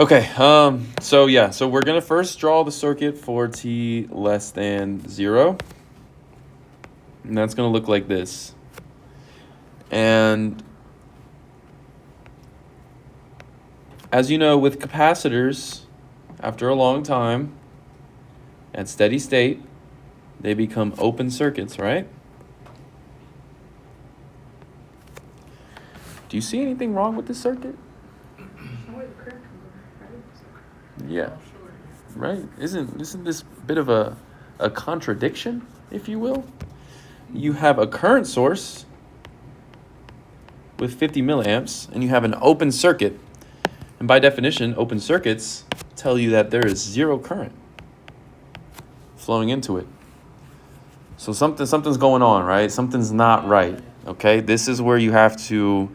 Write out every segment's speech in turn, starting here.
Okay, so we're gonna first draw the circuit for t less than 0. And that's gonna look like this. And as you know, with capacitors, after a long time, at steady state, they become open circuits, right? Do you see anything wrong with this circuit? Yeah, right. Isn't this a bit of a contradiction, if you will? You have a current source with 50 milliamps, and you have an open circuit. And by definition, open circuits tell you that there is zero current flowing into it. So something's going on, right? Something's not right, okay? This is where you have to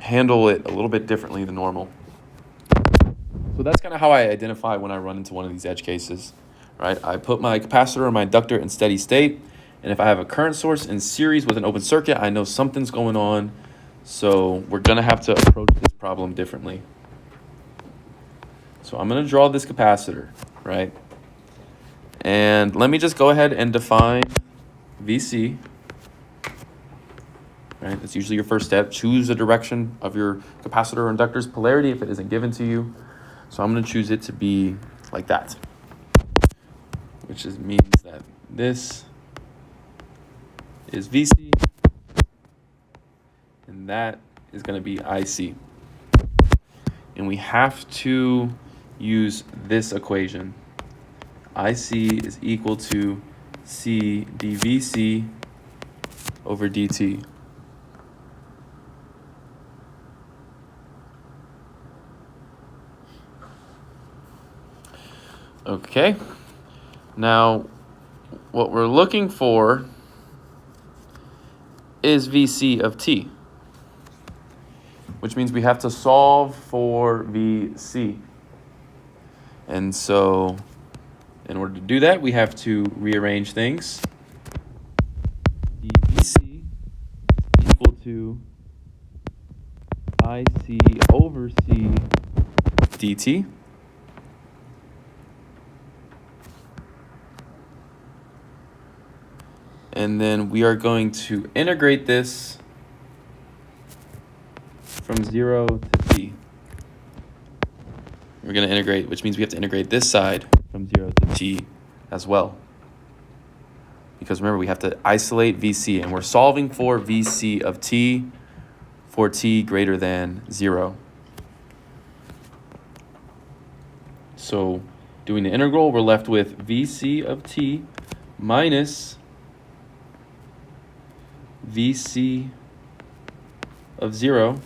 handle it a little bit differently than normal. So that's kind of how I identify when I run into one of these edge cases, right? I put my capacitor or my inductor in steady state, and if I have a current source in series with an open circuit, I know something's going on. So we're going to have to approach this problem differently. So I'm going to draw this capacitor, right? And let me just go ahead and define VC. Right? That's usually your first step. Choose the direction of your capacitor or inductor's polarity if it isn't given to you. So I'm going to choose it to be like that, which means that this is VC, and that is going to be IC. And we have to use this equation. IC is equal to C dVC over dt. Okay, now what we're looking for is VC of t, which means we have to solve for VC. And so in order to do that, we have to rearrange things. dVC is equal to IC over C dt. And then we are going to integrate this from 0 to t. We're going to integrate, which means we have to integrate this side from 0 to t as well. Because remember, we have to isolate VC, and we're solving for VC of t for t greater than 0. So doing the integral, we're left with VC of t minus VC of 0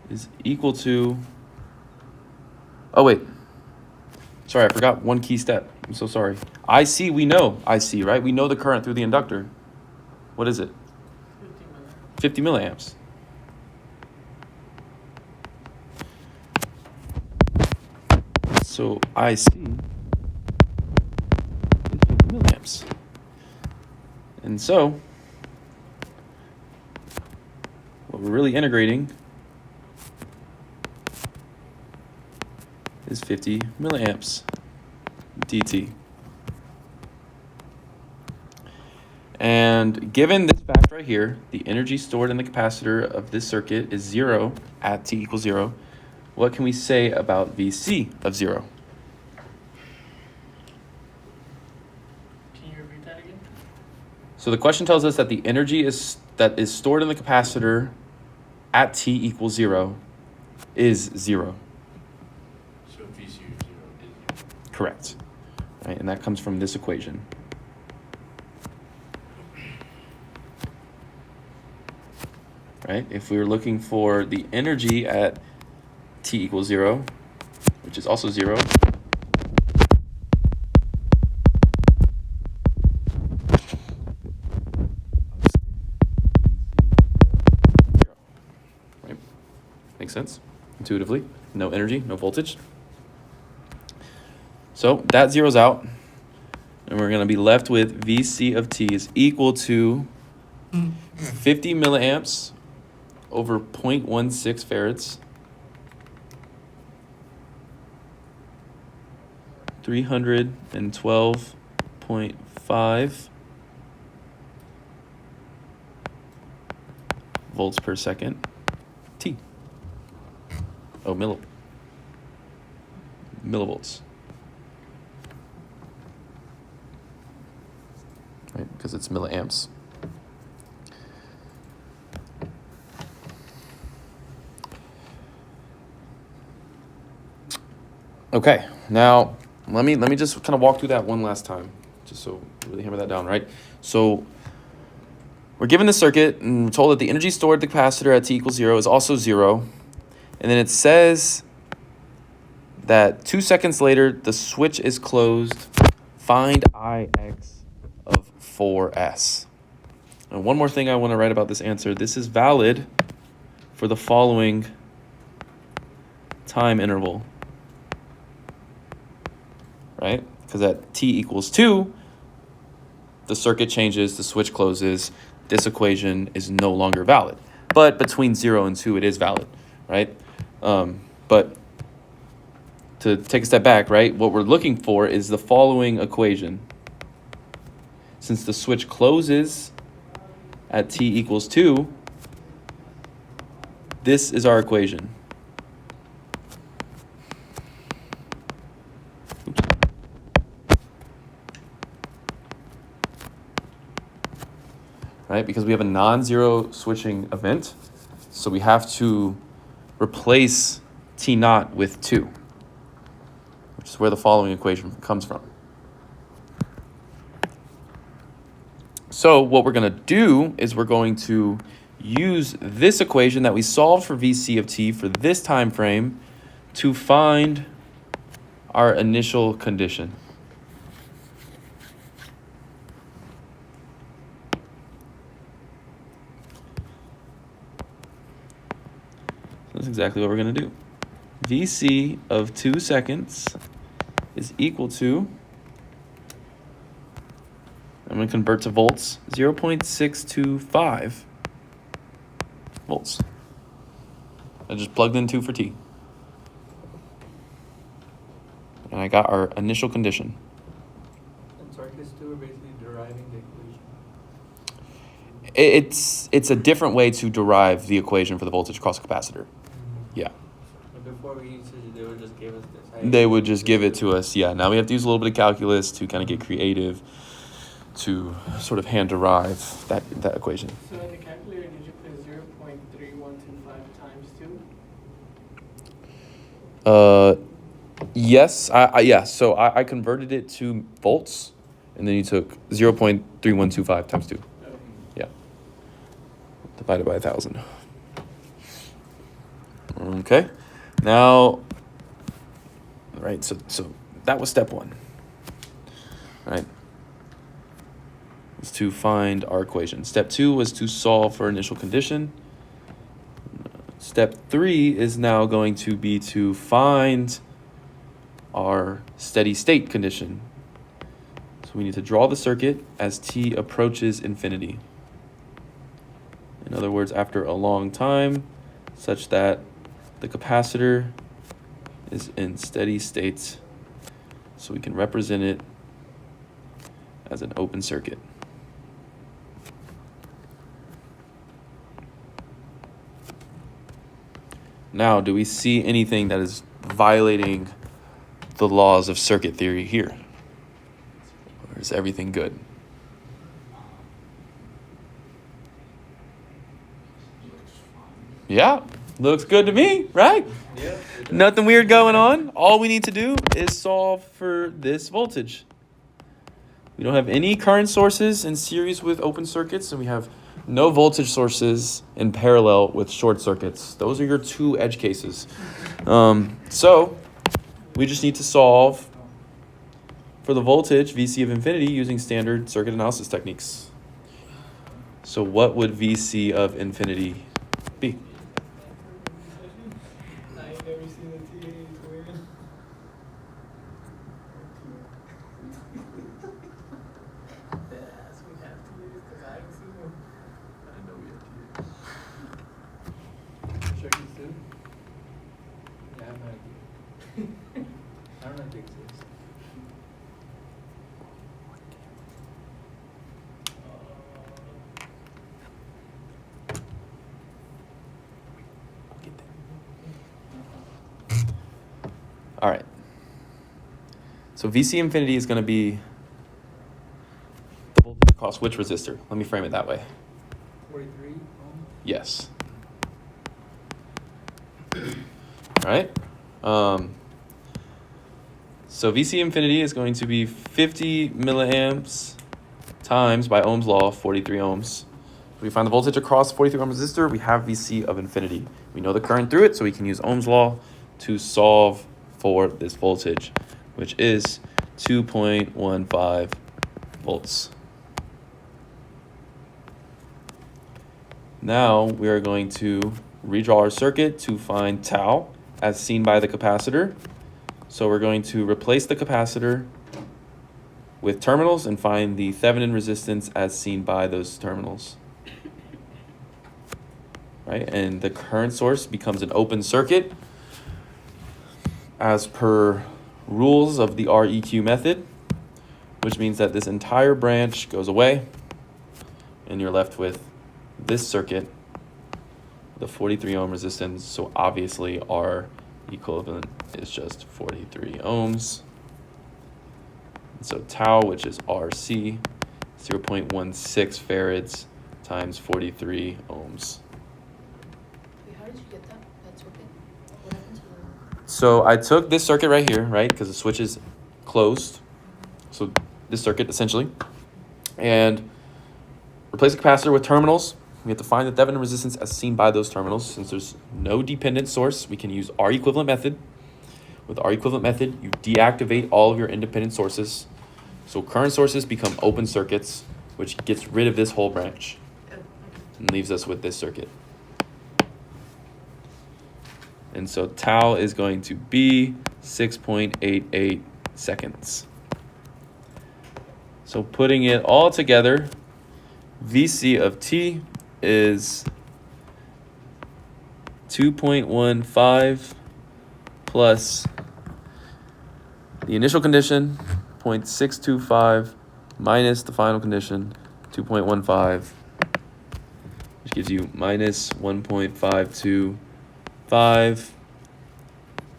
is equal to, oh wait, sorry, I forgot one key step. I'm so sorry. IC, we know IC, right? We know the current through the inductor. What is it? 50 milliamps. So IC is 50 milliamps. And so what we're really integrating is 50 milliamps dt. And given this fact right here, the energy stored in the capacitor of this circuit is 0 at t equals 0. What can we say about VC of 0? Can you repeat that again? So the question tells us that the energy that is stored in the capacitor at t equals 0 is 0. So VC of 0 is 0. Correct. Right, and that comes from this equation. Right? If we were looking for the energy at t equals 0, which is also 0, right? Makes sense intuitively. No energy, no voltage. So that zeroes out, and we're going to be left with VC of t is equal to, 50 milliamps over 0.16 farads. 312.5 volts per second. T. Oh, millivolts. Right, because it's milliamps. Okay, now let me just kind of walk through that one last time, just so really hammer that down, right? So we're given the circuit and we're told that the energy stored at the capacitor at t equals 0 is also 0. And then it says that 2 seconds later, the switch is closed. Find Ix of 4s. And one more thing I want to write about this answer. This is valid for the following time interval, right? Because at t equals 2, the circuit changes, the switch closes. This equation is no longer valid. But between 0 and 2, it is valid, right? But to take a step back, right, what we're looking for is the following equation. Since the switch closes at t equals 2, this is our equation. Oops. Right, because we have a non-zero switching event, so we have to replace t naught with 2. Which is where the following equation comes from. So what we're going to do is we're going to use this equation that we solved for VC of t for this time frame to find our initial condition. So that's exactly what we're going to do. VC of 2 seconds is equal to, I'm going to convert to volts, 0.625 volts. I just plugged in 2 for t. And I got our initial condition. And circuits 2 are basically deriving the equation. It's a different way to derive the equation for the voltage across a capacitor. Yeah. But before we used it, they would just give us this. They would just give it to us. Yeah. Now we have to use a little bit of calculus to kind of get creative to sort of hand derive that equation. So in the calculator, did you put 0.3125 times 2? Yes. Yeah. So I converted it to volts, and then you took 0.3125 times 2. Okay. Yeah. Divided by 1,000. Okay. Now, right, so that was step 1. Right? Was to find our equation. Step 2 was to solve for initial condition. Step 3 is now going to be to find our steady state condition. So we need to draw the circuit as t approaches infinity. In other words, after a long time, such that the capacitor is in steady state, so we can represent it as an open circuit. Now, do we see anything that is violating the laws of circuit theory here? Or is everything good? Yeah, looks good to me, right? Yeah. Nothing weird going on. All we need to do is solve for this voltage. We don't have any current sources in series with open circuits, and we have no voltage sources in parallel with short circuits. Those are your 2 edge cases. So we just need to solve for the voltage VC of infinity using standard circuit analysis techniques. So what would VC of infinity be? I ain't never seen the TA, it's weird. Yes, we have to use because I haven't seen them. All right. So VC infinity is going to be the voltage across which resistor? Let me frame it that way. 43 ohm. Yes. All right. So VC infinity is going to be 50 milliamps times, by Ohm's law, 43 ohms. If we find the voltage across 43 ohm resistor, we have VC of infinity. We know the current through it, so we can use Ohm's law to solve for this voltage, which is 2.15 volts. Now we are going to redraw our circuit to find tau as seen by the capacitor. So we're going to replace the capacitor with terminals and find the Thevenin resistance as seen by those terminals. Right? And the current source becomes an open circuit as per rules of the REQ method, which means that this entire branch goes away and you're left with this circuit, the 43 ohm resistance. So obviously our equivalent is just 43 ohms. And so tau, which is RC, 0.16 farads times 43 ohms. Wait, how did you get that circuit? What happened to the... So I took this circuit right here, right, because the switch is closed. So this circuit essentially, and replace the capacitor with terminals. We have to find the Thevenin resistance as seen by those terminals. Since there's no dependent source, we can use R equivalent method. With R equivalent method, you deactivate all of your independent sources. So current sources become open circuits, which gets rid of this whole branch and leaves us with this circuit. And so tau is going to be 6.88 seconds. So putting it all together, VC of t is 2.15 plus the initial condition, 0.625, minus the final condition, 2.15, which gives you minus 1.525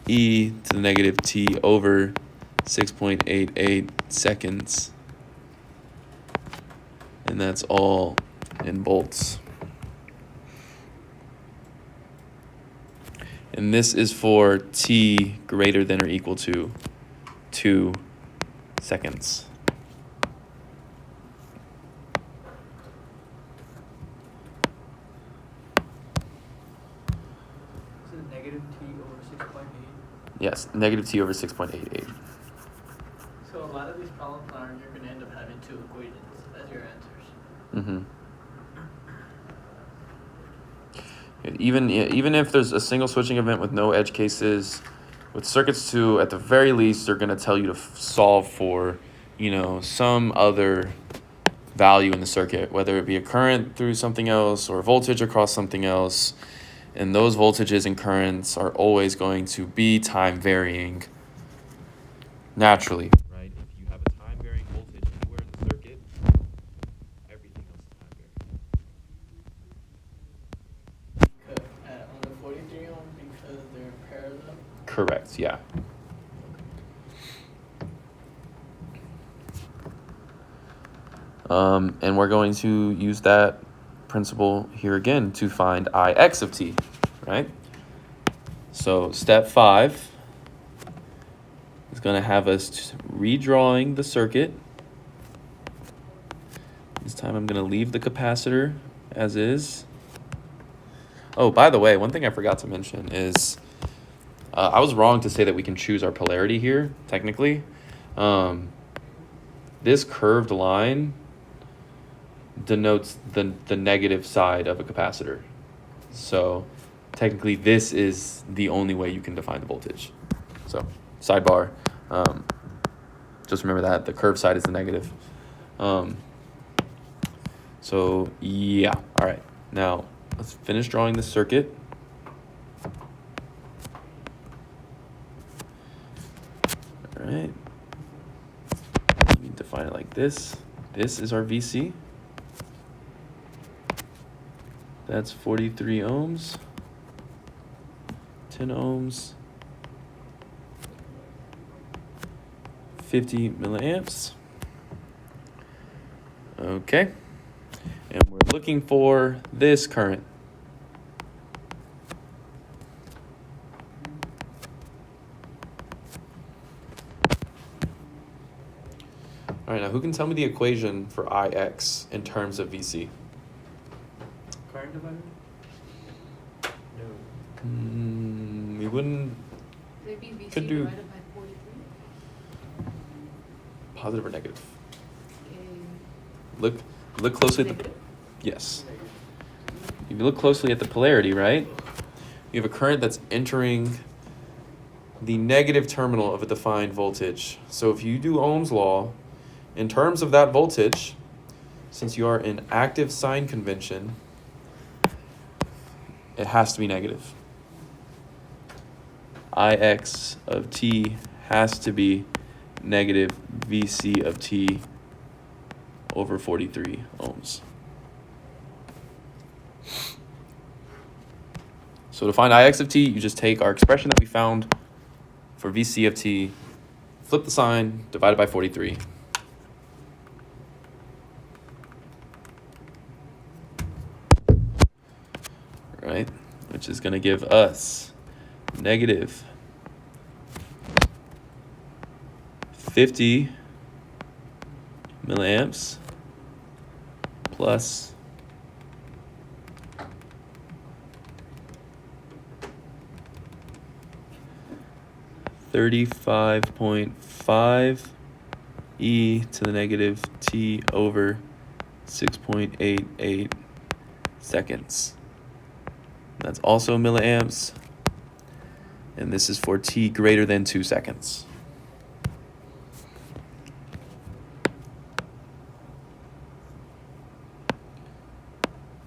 e to the negative t over 6.88 seconds. And that's all in volts. And this is for t greater than or equal to 2 seconds. This is negative t over 6.8. Yes, negative t over 6.88. So a lot of these problems are you're going to end up having two equations as your answers. Mm-hmm. Even if there's a single switching event with no edge cases, with circuits 2, at the very least, they're going to tell you to solve for, some other value in the circuit, whether it be a current through something else or voltage across something else. And those voltages and currents are always going to be time varying naturally. Right? If you have a time varying voltage anywhere in the circuit, everything else is time varying. On the 43 ohm because they're parallel. Correct, yeah. And we're going to use that principle here again to find Ix of t, right? So step 5 is going to have us redrawing the circuit. This time I'm going to leave the capacitor as is. Oh, by the way, one thing I forgot to mention is I was wrong to say that we can choose our polarity here, technically. This curved line denotes the negative side of a capacitor. So technically this is the only way you can define the voltage. So sidebar, just remember that the curved side is the negative. So yeah, all right. Now let's finish drawing the circuit. All right. Let me define it like this. This is our VC. That's 43 ohms, 10 ohms, 50 milliamps. Okay. And we're looking for this current. All right, now who can tell me the equation for Ix in terms of VC? Current divider? No. We wouldn't Maybe VC Could do- divided by 43. positive or negative. Okay. Look closely at the Negative. yes. If you look closely at the polarity, right? You have a current that's entering the negative terminal of a defined voltage. So if you do Ohm's law, in terms of that voltage, since you are in active sign convention, it has to be negative. Ix of t has to be negative Vc of t over 43 ohms. So to find Ix of t, you just take our expression that we found for Vc of t, flip the sign, divide it by 43. Right? Which is going to give us negative 50 milliamps plus 35.5 e to the negative t over 6.88 seconds. That's also milliamps. And this is for t greater than 2 seconds.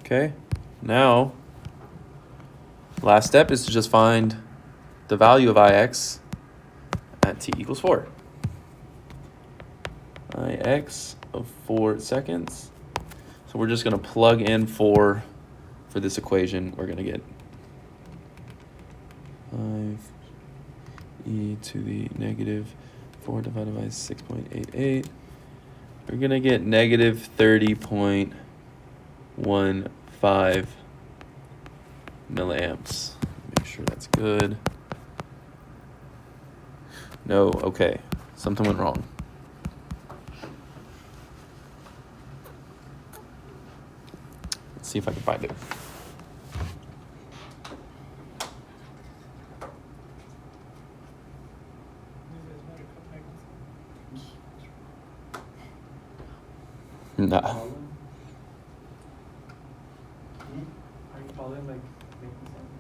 Okay, now last step is to just find the value of Ix at t equals 4. Ix of 4 seconds. So we're just going to plug in 4 for this equation. We're going to get 5 e to the negative 4 divided by 6.88. We're going to get negative 30.15 milliamps. Make sure that's good. No, okay. Something went wrong. Let's see if I can find it. Nah. Are you following, like, making sense?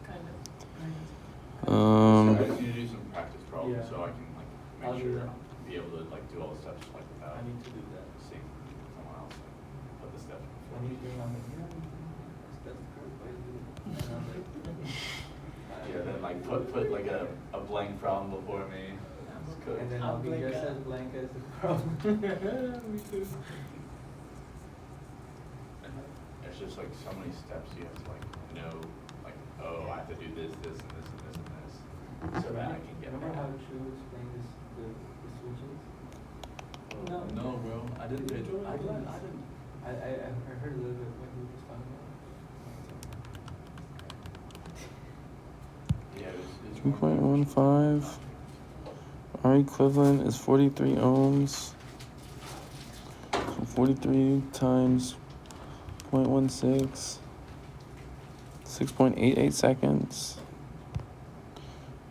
Kind of. I just need to do some practice problems Yeah. so I can like I'll make do sure that. be able to like do all the steps like without I need to do that. seeing someone else like, put the steps before When me. he's doing, I'm like, yeah, that's the correct way to do it. And I'm like, Yeah, then like put like a blank problem before me. That's good. and then I'll I'll be blank just out. as blank as the problem. Me too. There's just like so many steps you have to like know, like, oh, I have to do this, this, and this, and this, and this, so that I can get Remember there. how to explain this, the switches? No, bro, I didn't. I didn't. I heard a little bit when we were just talking about Yeah, it's 2.15. R equivalent is 43 ohms. So 43 times 0.16. 6.88 seconds.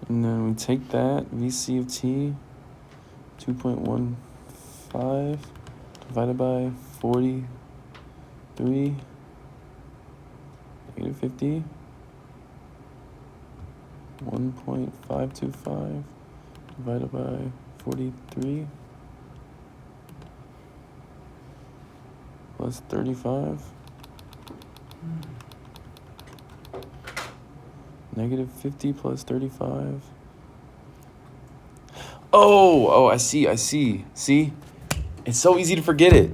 And then we take that, Vc of t, 2.15 divided by 43, negative 50, 1.525 divided by 43, plus 35. Negative 50 plus 35. Oh, I see. See? It's so easy to forget it.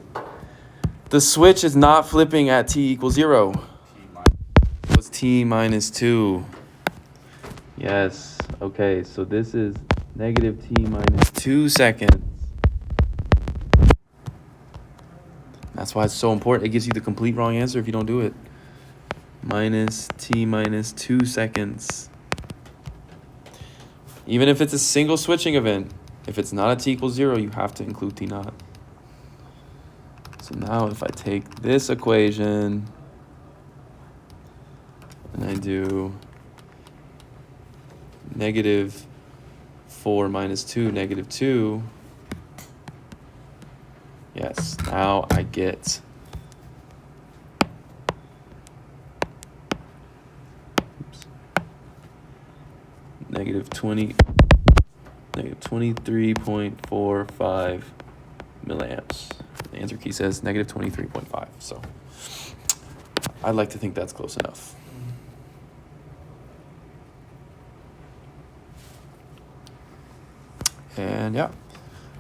The switch is not flipping at t equals 0. T minus. It was t minus 2. Yes. Okay, so this is negative t minus 2 seconds. That's why it's so important. It gives you the complete wrong answer if you don't do it. Minus t minus 2 seconds. Even if it's a single switching event, if it's not a t equals 0, you have to include t naught. So now if I take this equation and I do negative 4 minus 2, negative 2, yes, now I get negative 23.45 milliamps. The answer key says negative 23.5. So I'd like to think that's close enough. And yeah.